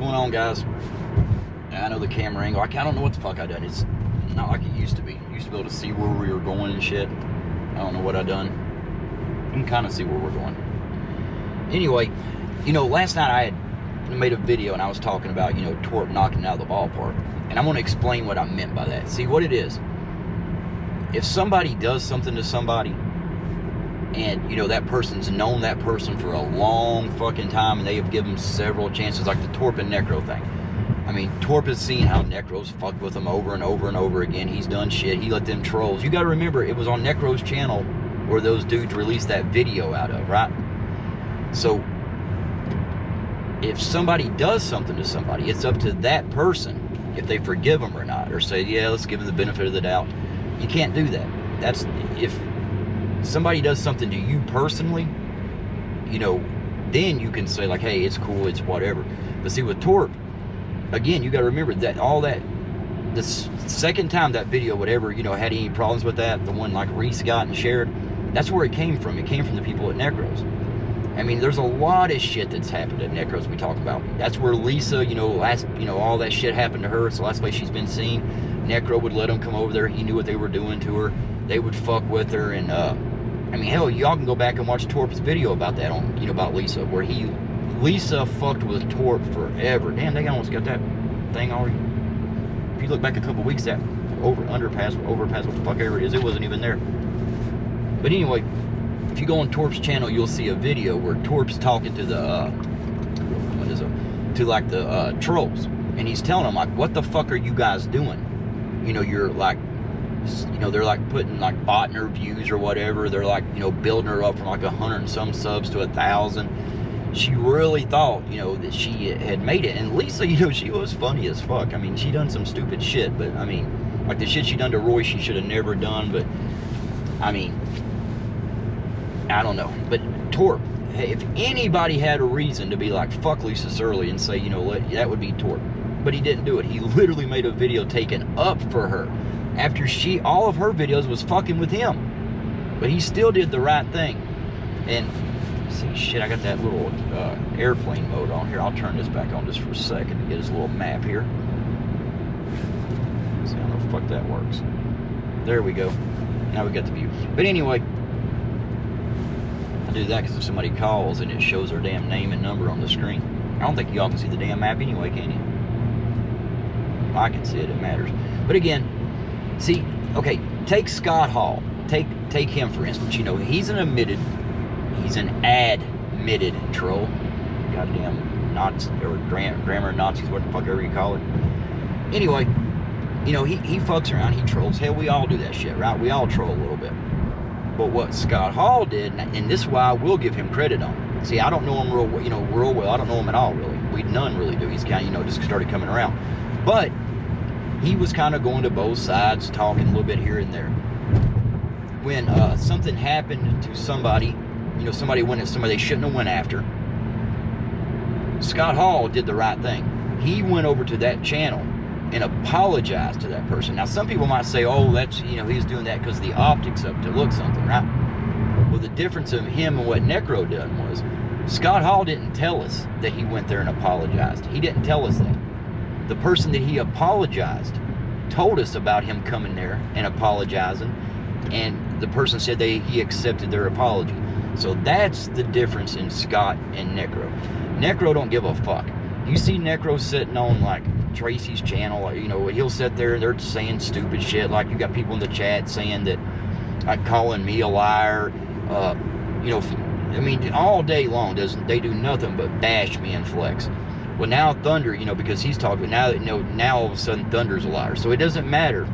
going on, guys? I know the camera angle. I don't know what the fuck I done. It's not like it used to be. I used to be able to see where we were going and shit. I don't know what I done. You can kind of see where we're going. Anyway, you know, last night I had made a video and I was talking about, you know, Torp knocking out of the ballpark. And I'm going to explain what I meant by that. See, what it is, if somebody does something to somebody, and, you know, that person's known that person for a long fucking time, and they have given them several chances, like the Torp and Necro thing. I mean, Torp has seen how Necro's fucked with him over and over and over again. He's done shit. He let them trolls. You got to remember, it was on Necro's channel where those dudes released that video out of, right? So, if somebody does something to somebody, it's up to that person if they forgive them or not, or say, yeah, let's give them the benefit of the doubt. You can't do that. That's, if somebody does something to you personally, you know, then you can say like, hey, it's cool, it's whatever. But see, with Torp, again, you got to remember that all that, the second time that video, whatever, you know, had any problems with that, the one like Reese got and shared, that's where it came from. It came from the people at Necros. I mean, there's a lot of shit that's happened at Necros we talk about. That's where Lisa, you know, all that shit happened to her. It's the last place she's been seen. Necro would let them come over there. He knew what they were doing to her. They would fuck with her, and I mean, hell, y'all can go back and watch Torp's video about that on, you know, about Lisa, where Lisa fucked with Torp forever. Damn, they almost got that thing already. If you look back a couple weeks, that overpass, what the fuck ever it is, it wasn't even there. But anyway, if you go on Torp's channel, you'll see a video where Torp's talking to the, trolls. And he's telling them, like, what the fuck are you guys doing? You know, you're like, you know, they're like putting like botting her views or whatever. They're like, you know, building her up from like 100 and some subs to 1,000. She really thought, you know, that she had made it. And Lisa, you know, she was funny as fuck. I mean, she done some stupid shit, but I mean, like the shit she done to Roy, she should have never done. But I mean, I don't know. But Torp, hey, if anybody had a reason to be like, fuck Lisa Surly and say, you know, that would be Torp. But he didn't do it. He literally made a video taken up for her after all of her videos was fucking with him. But he still did the right thing. And see, shit, I got that little airplane mode on here. I'll turn this back on just for a second to get his little map here. See how the fuck that works. There we go. Now we got the view. But anyway, I do that because if somebody calls and it shows their damn name and number on the screen. I don't think y'all can see the damn map anyway, can you? I can see it, it matters. But again, see, okay, take Scott Hall. Take him, for instance. You know, he's an admitted troll. Goddamn Nazis, or grammar Nazis, what the fuck ever you call it. Anyway, you know, he fucks around, he trolls. Hell, we all do that shit, right? We all troll a little bit. But what Scott Hall did, and this is why I will give him credit on. See, I don't know him real well. I don't know him at all, really. None really do. He's kind of, you know, just started coming around. But he was kind of going to both sides, talking a little bit here and there. When something happened to somebody, you know, somebody they shouldn't have went after, Scott Hall did the right thing. He went over to that channel and apologized to that person. Now, some people might say, oh, that's, you know, he's doing that because the optics up to look something, right? Well, the difference of him and what Necro done was, Scott Hall didn't tell us that he went there and apologized. He didn't tell us that. The person that he apologized told us about him coming there and apologizing, and the person said he accepted their apology. So that's the difference in Scott and Necro. Necro don't give a fuck. You see Necro sitting on like Tracy's channel, you know, he'll sit there and they're saying stupid shit. Like, you got people in the chat saying that, like, calling me a liar. You know, I mean, all day long they do nothing but bash me and Flex. Well, now Thunder, you know, because he's talking, now, you know, now all of a sudden Thunder's a liar. So it doesn't matter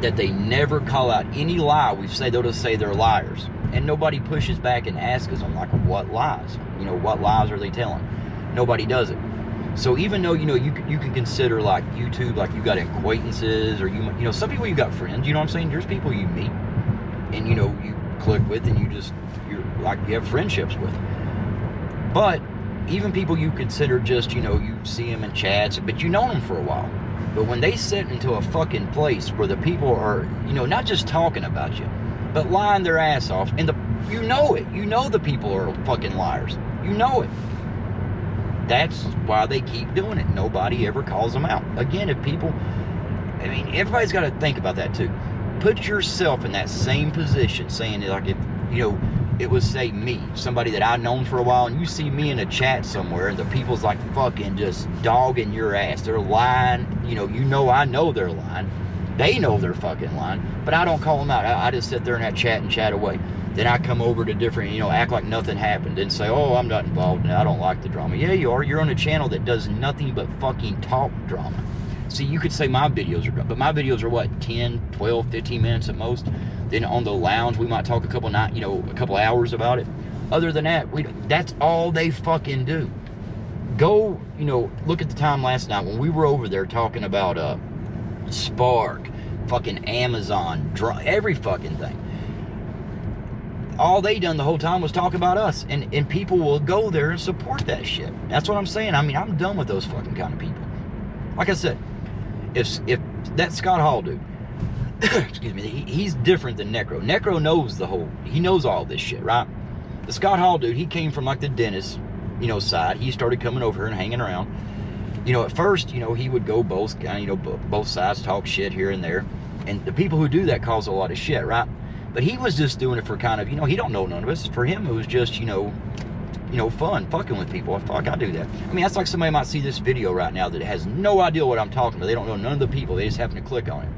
that they never call out any lie. We say, they'll just say they're liars. And nobody pushes back and asks them, like, what lies? You know, what lies are they telling? Nobody does it. So even though, you know, you can consider, like, YouTube, like, you got acquaintances, or, you know, some people you got friends, you know what I'm saying? There's people you meet and, you know, you click with and you're like, you have friendships with. But even people you consider just, you know, you see them in chats, but you know them for a while. But when they sit into a fucking place where the people are, you know, not just talking about you, but lying their ass off, and you know it. You know the people are fucking liars. You know it. that's why they keep doing it. Nobody ever calls them out. Again, if people, I mean, everybody's got to think about that too. Put yourself in that same position, saying like, if, you know, it was, say, me, somebody that I've known for a while, and you see me in a chat somewhere, and the people's like fucking just dogging your ass. They're lying. You know, I know they're lying. They know they're fucking lying, but I don't call them out. I just sit there in that chat and chat away. Then I come over to different, you know, act like nothing happened and say, oh, I'm not involved in it. I don't like the drama. Yeah, you are. You're on a channel that does nothing but fucking talk drama. See, you could say my videos are, but my videos are what, 10, 12, 15 minutes at most. Then on the lounge, we might talk a couple hours about it. Other than that, that's all they fucking do. Go, you know, look at the time last night when we were over there talking about Spark, fucking Amazon, every fucking thing. All they done the whole time was talk about us, and people will go there and support that shit. That's what I'm saying. I mean, I'm done with those fucking kind of people. Like I said, if that Scott Hall dude, excuse me, he's different than Necro. Necro knows he knows all this shit, right? The Scott Hall dude, he came from like the dentist, you know, side. He started coming over here and hanging around. You know, at first, you know, he would go both sides, talk shit here and there. And the people who do that cause a lot of shit, right? But he was just doing it for kind of, you know, he don't know none of us. For him, it was just, you know, fun, fucking with people. Fuck, I do that. I mean, that's like somebody might see this video right now that has no idea what I'm talking about. They don't know none of the people. They just happen to click on it.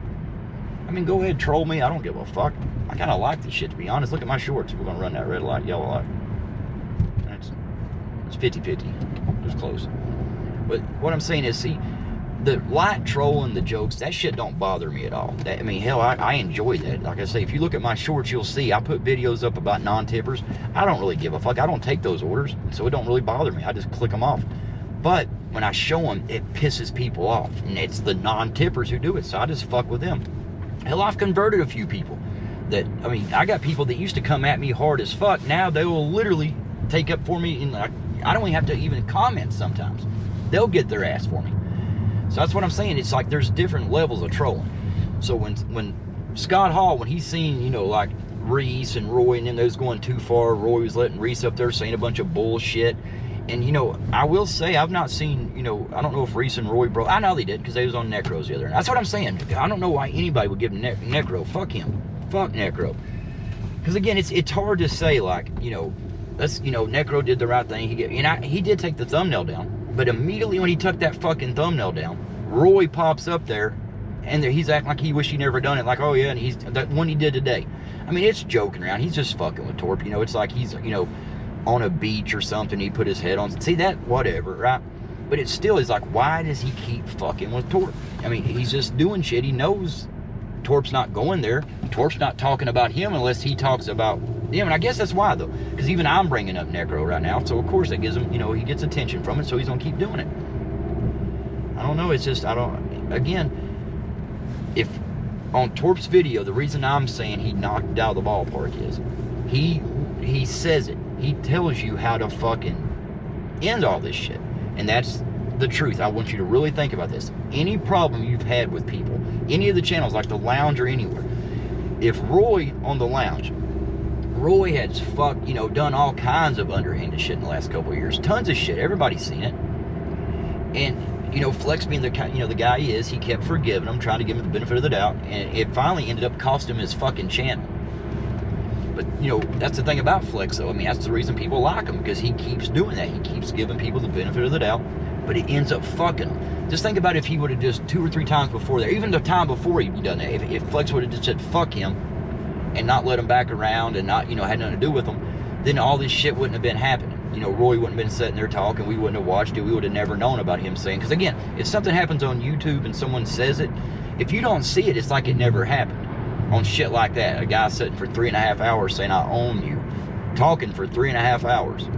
I mean, go ahead, troll me. I don't give a fuck. I kind of like this shit, to be honest. Look at my shorts. We're going to run that red light, yellow light. It's 50-50. Just close. But what I'm saying is, see, the light trolling, the jokes, that shit don't bother me at all. I mean, hell, I enjoy that. Like I say, if you look at my shorts, you'll see I put videos up about non-tippers. I don't really give a fuck. I don't take those orders, so it don't really bother me. I just click them off. But when I show them, it pisses people off. And it's the non-tippers who do it, so I just fuck with them. Hell, I've converted a few people that, I mean, I got people that used to come at me hard as fuck. Now they will literally take up for me, and I don't even have to even comment sometimes. They'll get their ass for me. So that's what I'm saying. It's like there's different levels of trolling. So when Scott Hall, when he's seen, you know, like Reese and Roy, and then those going too far, Roy was letting Reese up there saying a bunch of bullshit. And, you know, I will say I've not seen, you know, I don't know if Reese and Roy I know they did because they was on Necro's the other night. That's what I'm saying. I don't know why anybody would give Necro. Fuck him. Fuck Necro. Because, again, it's hard to say, like, you know, Necro did the right thing. He did take the thumbnail down. But immediately when he took that fucking thumbnail down, Roy pops up there, and he's acting like he wish he never done it. Like, oh yeah, and he's that one he did today. I mean, it's joking around. He's just fucking with Torp. You know, it's like he's, you know, on a beach or something. He put his head on. See that? Whatever, right? But it still is like, why does he keep fucking with Torp? I mean, he's just doing shit. He knows Torp's not going there. Torp's not talking about him unless he talks about him. And I guess that's why, though. Because even I'm bringing up Necro right now. So, of course, that gives him, you know, he gets attention from it. So he's going to keep doing it. I don't know. It's just, again, if on Torp's video, the reason I'm saying he knocked it out of the ballpark is he says it. He tells you how to fucking end all this shit. And that's the truth. I want you to really think about this. Any problem you've had with people, any of the channels like the lounge or anywhere, if Roy on the lounge, Roy has fucked, you know, done all kinds of underhanded shit in the last couple of years. Tons of shit. Everybody's seen it. And, you know, Flex being the guy he is, he kept forgiving him, trying to give him the benefit of the doubt, and it finally ended up costing him his fucking channel. But, you know, that's the thing about Flex, though. I mean, that's the reason people like him, because he keeps doing that. He keeps giving people the benefit of the doubt, but it ends up fucking him. Just think about if he would have just 2 or 3 times before there, even the time before he'd done that, if Flex would have just said fuck him and not let him back around and not, you know, had nothing to do with him, then all this shit wouldn't have been happening. You know, Roy wouldn't have been sitting there talking. We wouldn't have watched it. We would have never known about him saying, because again, if something happens on YouTube and someone says it, if you don't see it, it's like it never happened. On shit like that, a guy sitting for 3.5 hours saying, I own you, talking for 3.5 hours,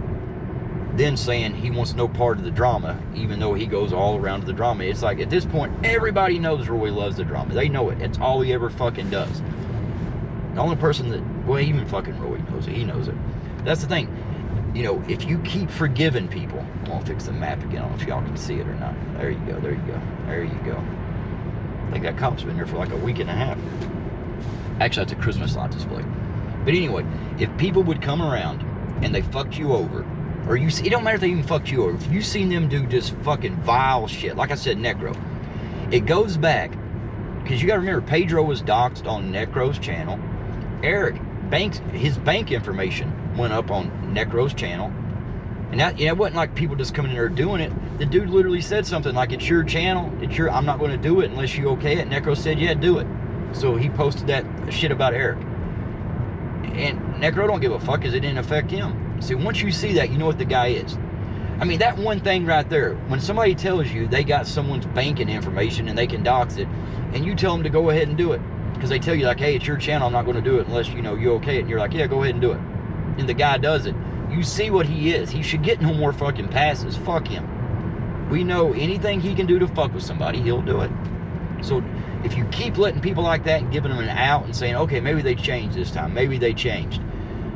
then saying he wants no part of the drama, even though he goes all around to the drama. It's like, at this point, everybody knows Roy loves the drama. They know it. It's all he ever fucking does. The only person that, well, even fucking Roy knows it. He knows it. That's the thing. You know, if you keep forgiving people, I'm gonna fix the map again. I don't know if y'all can see it or not. There you go, there you go, there you go. I think that cop's been there for like a week and a half. Actually, that's a Christmas light display. But anyway, if people would come around and they fucked you over, or you see, it don't matter if they even fucked you, or if you seen them do just fucking vile shit, like I said, Necro, it goes back, because you gotta remember, Pedro was doxxed on Necro's channel. Eric, his bank information went up on Necro's channel. And that, it wasn't like people just coming in there doing it. The dude literally said something like, it's your channel, I'm not going to do it unless you okay it. Necro said, yeah, do it. So he posted that shit about Eric. And Necro don't give a fuck because it didn't affect him. See, once you see that, you know what the guy is. I mean, that one thing right there, when somebody tells you they got someone's banking information and they can dox it, and you tell them to go ahead and do it, because they tell you like, hey, it's your channel, I'm not going to do it unless, you okay it. And you're like, yeah, go ahead and do it. And the guy does it. You see what he is. He should get no more fucking passes. Fuck him. We know anything he can do to fuck with somebody, he'll do it. So if you keep letting people like that and giving them an out and saying, okay, maybe they changed this time, maybe they changed,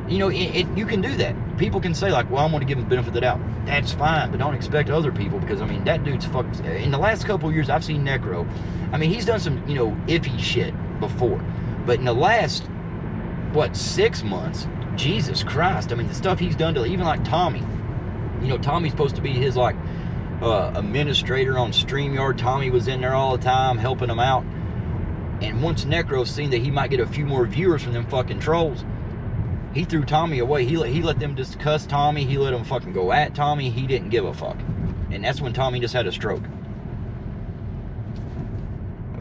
you can do that. People can say like, well, I'm going to give them the benefit of the doubt. That's fine, but don't expect other people, because I mean, that dude's fucked. In the last couple of years I've seen Necro, I mean, he's done some iffy shit before, but in the last 6 months, Jesus Christ, I mean, the stuff he's done to even like Tommy. Tommy's supposed to be his like administrator on StreamYard. Tommy was in there all the time helping him out. And once Necro seen that he might get a few more viewers from them fucking trolls, he threw Tommy away. He let them discuss Tommy. He let them fucking go at Tommy. He didn't give a fuck. And that's when Tommy just had a stroke.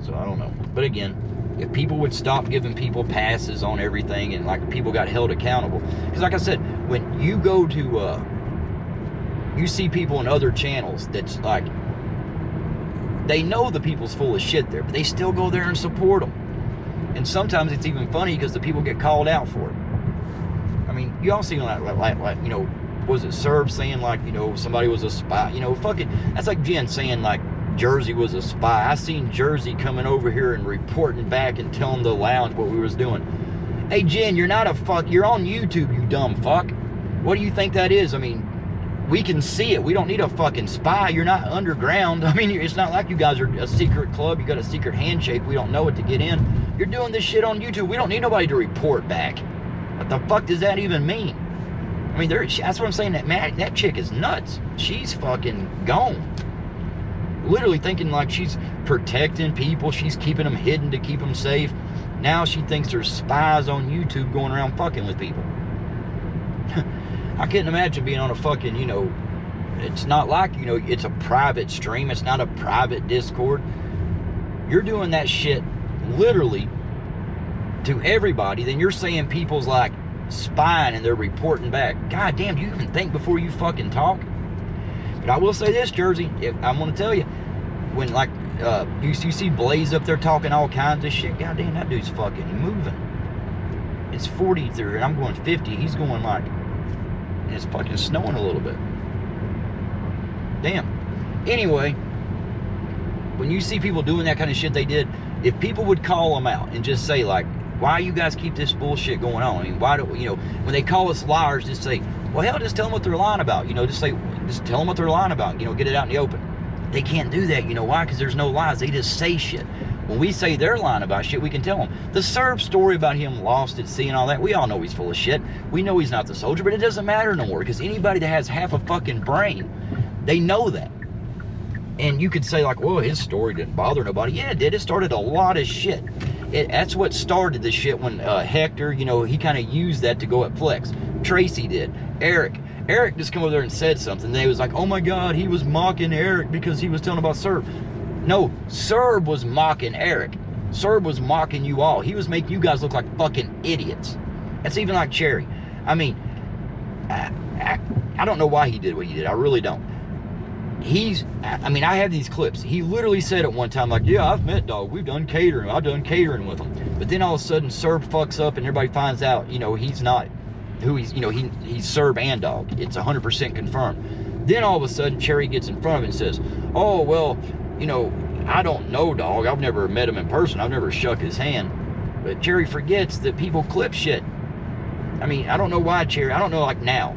So I don't know. But again, if people would stop giving people passes on everything and like people got held accountable. Because like I said, when you go to, you see people in other channels that's like, they know the people's full of shit there, but they still go there and support them. And sometimes it's even funny because the people get called out for it. I mean, you all see like was it Serb saying like, somebody was a spy, fucking, that's like Jen saying like, Jersey was a spy. I seen Jersey coming over here and reporting back and telling the lounge what we was doing. Hey Jen, you're not a fuck. You're on YouTube, you dumb fuck. What do you think that is? I mean, we can see it. We don't need a fucking spy. You're not underground. I mean, it's not like you guys are a secret club. You got a secret handshake. We don't know it to get in. You're doing this shit on YouTube. We don't need nobody to report back. What the fuck does that even mean? I mean, that's what I'm saying. That chick is nuts. She's fucking gone. Literally thinking like she's protecting people, she's keeping them hidden to keep them safe. Now she thinks there's spies on YouTube going around fucking with people. I couldn't imagine being on a fucking, it's not like, it's a private stream, it's not a private Discord. You're doing that shit literally to everybody, then you're saying people's like spying and they're reporting back. God damn, do you even think before you fucking talk? But I will say this, Jersey, I'm going to tell you, when like, you see Blaze up there talking all kinds of shit, god damn, that dude's fucking moving. It's 43 and I'm going 50, he's going like, and it's fucking snowing a little bit. Damn. Anyway, when you see people doing that kind of shit they did, if people would call them out and just say like, why you guys keep this bullshit going on? I mean, why do, when they call us liars, just say, well, hell, just tell them what they're lying about. Just tell them what they're lying about. Get it out in the open. They can't do that. You know why? Because there's no lies. They just say shit. When we say they're lying about shit, we can tell them. The Serb story about him lost at sea and all that, we all know he's full of shit. We know he's not the soldier, but it doesn't matter no more, because anybody that has half a fucking brain, they know that. And you could say like, well, his story didn't bother nobody. Yeah, it did. It started a lot of shit. That's what started the shit when Hector, he kind of used that to go at Flex. Tracy did. Eric just come over there and said something. They was like, oh my God, he was mocking Eric because he was telling about Serb. No, Serb was mocking Eric. Serb was mocking you all. He was making you guys look like fucking idiots. That's even like Cherry. I mean, I don't know why he did what he did. I really don't. I have these clips. He literally said at one time, like, yeah, I've met Dog. We've done catering. I've done catering with him. But then all of a sudden, Serb fucks up and everybody finds out, he's not who he's, he's Serb and Dog. It's 100% confirmed. Then all of a sudden, Cherry gets in front of it and says, oh, well, I don't know Dog. I've never met him in person. I've never shook his hand. But Cherry forgets that people clip shit. I mean, I don't know why, Cherry. I don't know, like, now.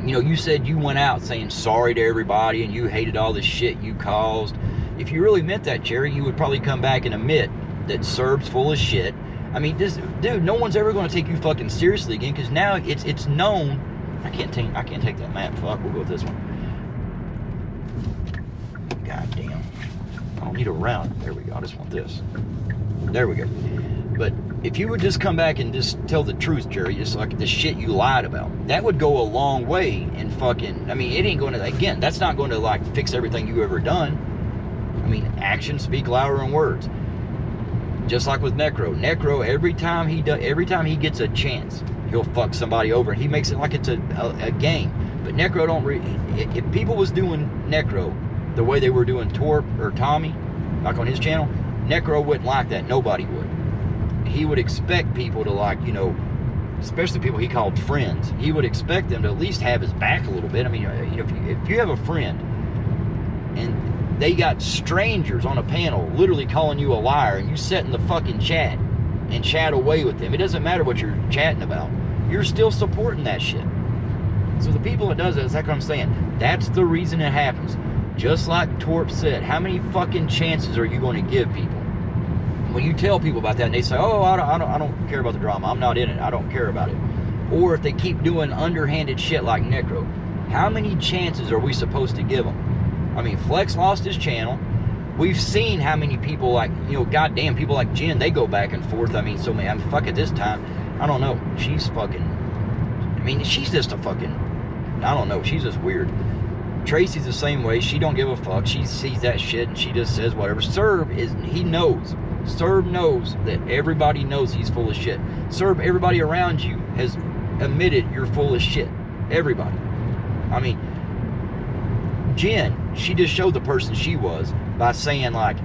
You said you went out saying sorry to everybody and you hated all the shit you caused. If you really meant that, Cherry, you would probably come back and admit that Serb's full of shit. I mean, dude, no one's ever going to take you fucking seriously again, because now it's known I can't take that map. Fuck, we'll go with this one. God damn. I don't need a route. There we go. I just want this. There we go. But if you would just come back and just tell the truth, Jerry, just like the shit you lied about, that would go a long way in fucking, I mean, it ain't going to, again, that's not going to like fix everything you ever done. I mean, actions speak louder than words. Just like with Necro. Necro, every time he gets a chance, he'll fuck somebody over, and he makes it like it's a game. But Necro if people was doing Necro the way they were doing Torp or Tommy, like on his channel, Necro wouldn't like that. Nobody would. He would expect people to, like, you know, especially people he called friends, he would expect them to at least have his back a little bit. I mean, you know, if you have a friend and they got strangers on a panel literally calling you a liar, and you sit in the fucking chat and chat away with them, it doesn't matter what you're chatting about, you're still supporting that shit. So the people that does it, that's like what I'm saying, that's the reason it happens. Just like Torp said, how many fucking chances are you going to give people? When you tell people about that and they say, oh, I don't care about the drama, I'm not in it, I don't care about it. Or if they keep doing underhanded shit like Necro, how many chances are we supposed to give them? I mean, Flex lost his channel. We've seen how many people, like, you know, goddamn, people like Jen, they go back and forth. I mean, so many, I mean, fuck it, this time, I don't know, she's fucking, I mean, she's just a fucking, I don't know, she's just weird. Tracy's the same way. She don't give a fuck. She sees that shit and she just says whatever. Serb he knows. Serb knows that everybody knows he's full of shit. Serb, everybody around you has admitted you're full of shit. Everybody. I mean, Jen, she just showed the person she was by saying, like,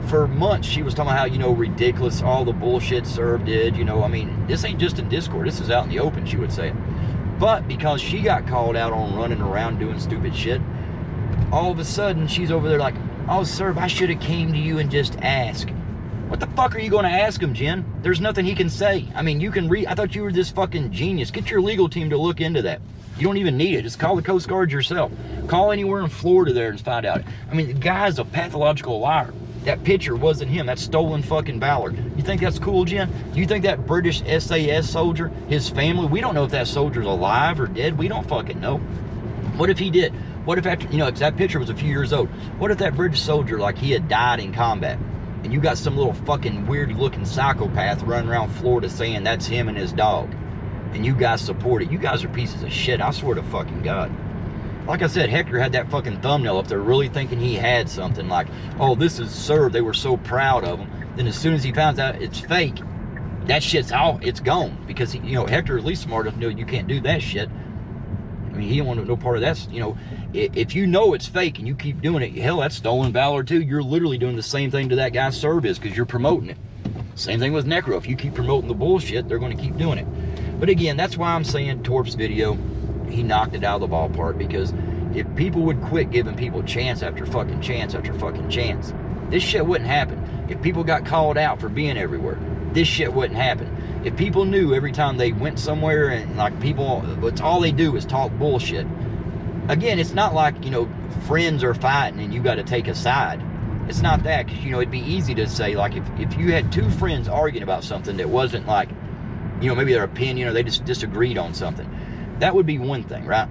for months she was talking about how, you know, ridiculous all the bullshit Serb did, you know. I mean, this ain't just in Discord, this is out in the open, she would say it. But because she got called out on running around doing stupid shit, all of a sudden she's over there like, oh, Serb, I should have came to you and just asked. What the fuck are you going to ask him, Jen? There's nothing he can say. I mean, you can read. I thought you were this fucking genius. Get your legal team to look into that. You don't even need it. Just call the Coast Guard yourself. Call anywhere in Florida there and find out. I mean, the guy's a pathological liar. That picture wasn't him. That's stolen fucking valor. You think that's cool, Jen? Do you think that British SAS soldier, his family, we don't know if that soldier's alive or dead. We don't fucking know. What if he did? What if after, you know, because that picture was a few years old. What if that British soldier, like, he had died in combat? And you got some little fucking weird looking psychopath running around Florida saying that's him and his dog. And you guys support it. You guys are pieces of shit. I swear to fucking God. Like I said, Hector had that fucking thumbnail up there really thinking he had something like, oh, this is Serb. They were so proud of him. Then as soon as he finds out it's fake, that shit's out. It's gone. Because, he, you know, Hector at least smart enough to know you can't do that shit. I mean, he don't want no part of that. You know, if you know it's fake and you keep doing it, hell, that's stolen valor too. You're literally doing the same thing to that guy Serb is, because you're promoting it. Same thing with Necro. If you keep promoting the bullshit, they're going to keep doing it. But again, that's why I'm saying Torp's video, he knocked it out of the ballpark, because if people would quit giving people chance after fucking chance after fucking chance, this shit wouldn't happen. If people got called out for being everywhere, this shit wouldn't happen. If people knew every time they went somewhere and, like, people, it's all they do is talk bullshit. Again, it's not like, you know, friends are fighting and you got to take a side. It's not that, because, you know, it'd be easy to say, like, if you had two friends arguing about something that wasn't, like, you know, maybe their opinion or they just disagreed on something, that would be one thing, right?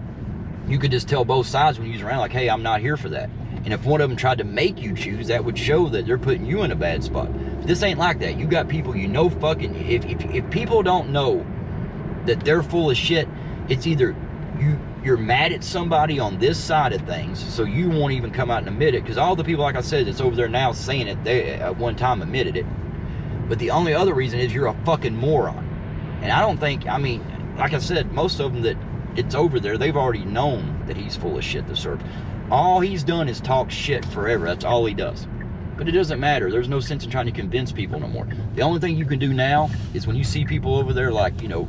You could just tell both sides when you was around, like, hey, I'm not here for that. And if one of them tried to make you choose, that would show that they're putting you in a bad spot. But this ain't like that. You got people, you know, fucking, if people don't know that they're full of shit, it's either you're mad at somebody on this side of things, so you won't even come out and admit it, because all the people, like I said, that's over there now saying it, they at one time admitted it. But the only other reason is you're a fucking moron. And I don't think, I mean, like I said, most of them that it's over there, they've already known that he's full of shit, the Serb. All he's done is talk shit forever. That's all he does. But it doesn't matter. There's no sense in trying to convince people no more. The only thing you can do now is when you see people over there, like, you know,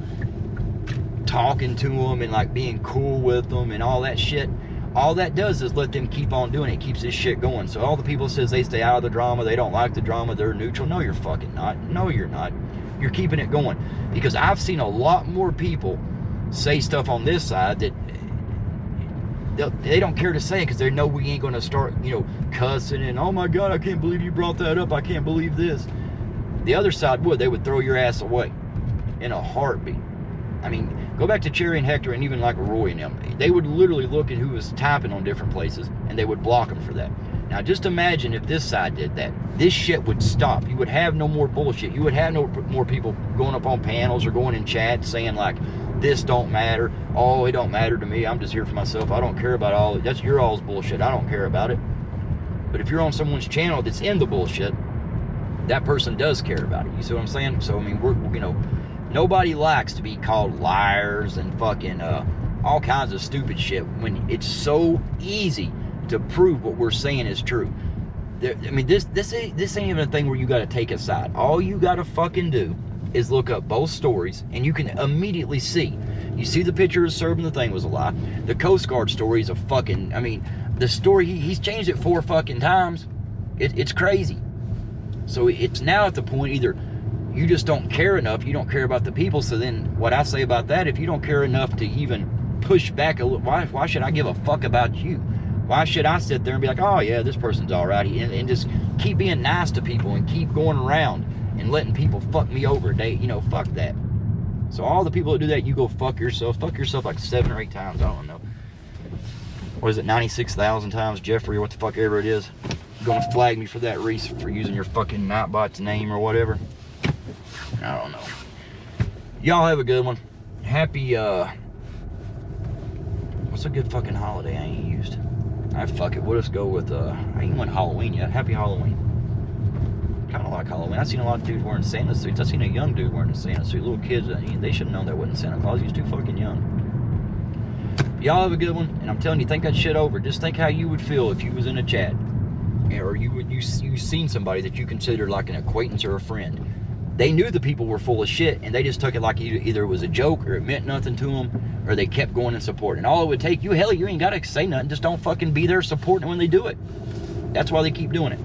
talking to them and, like, being cool with them and all that shit, all that does is let them keep on doing it. It keeps this shit going. So all the people says they stay out of the drama, they don't like the drama, they're neutral. No, you're fucking not. No, you're not. You're keeping it going. Because I've seen a lot more people say stuff on this side that they don't care to say it, because they know we ain't going to start, you know, cussing and, oh my God, I can't believe you brought that up, I can't believe this. The other side would. They would throw your ass away in a heartbeat. I mean, go back to Cherry and Hector and even like Roy and them. They would literally look at who was typing on different places and they would block them for that. Now just imagine if this side did that. This shit would stop. You would have no more bullshit. You would have no more people going up on panels or going in chat saying like, this don't matter. Oh, it don't matter to me. I'm just here for myself. I don't care about all. That's your all's bullshit. I don't care about it. But if you're on someone's channel that's in the bullshit, that person does care about it. You see what I'm saying? So I mean, we're, you know, nobody likes to be called liars and fucking all kinds of stupid shit when it's so easy to prove what we're saying is true. I mean, this ain't even a thing where you got to take a side. All you got to fucking do is look up both stories, and you can immediately see. You see the picture of Serb and the thing was a lie. The Coast Guard story is a fucking. I mean, the story he's changed it 4 fucking times. It's crazy. So it's now at the point either you just don't care enough, you don't care about the people. So then what I say about that, if you don't care enough to even push back a little, why should I give a fuck about you? Why should I sit there and be like, oh yeah, this person's all right, and just keep being nice to people and keep going around and letting people fuck me over? They, you know, fuck that. So all the people that do that, you go fuck yourself like 7 or 8 times. I don't know. What is it, 96,000 times, Jeffrey, or what the fuck ever it is? You're gonna flag me for that, Reese, for using your fucking Nightbot's name or whatever. I don't know. Y'all have a good one. Happy, what's a good fucking holiday I ain't used? Fuck it, we'll just go with, I ain't went Halloween yet. Happy Halloween. Kind of like Halloween. I've seen a lot of dudes wearing Santa suits. I've seen a young dude wearing a Santa suit. Little kids, they should have known that wasn't Santa Claus. He was too fucking young. Y'all have a good one, and I'm telling you, think that shit over. Just think how you would feel if you was in a chat, or you seen somebody that you considered like an acquaintance or a friend. They knew the people were full of shit, and they just took it like either it was a joke or it meant nothing to them, or they kept going and supporting. All it would take, you ain't got to say nothing. Just don't fucking be there supporting when they do it. That's why they keep doing it.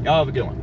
Y'all have a good one.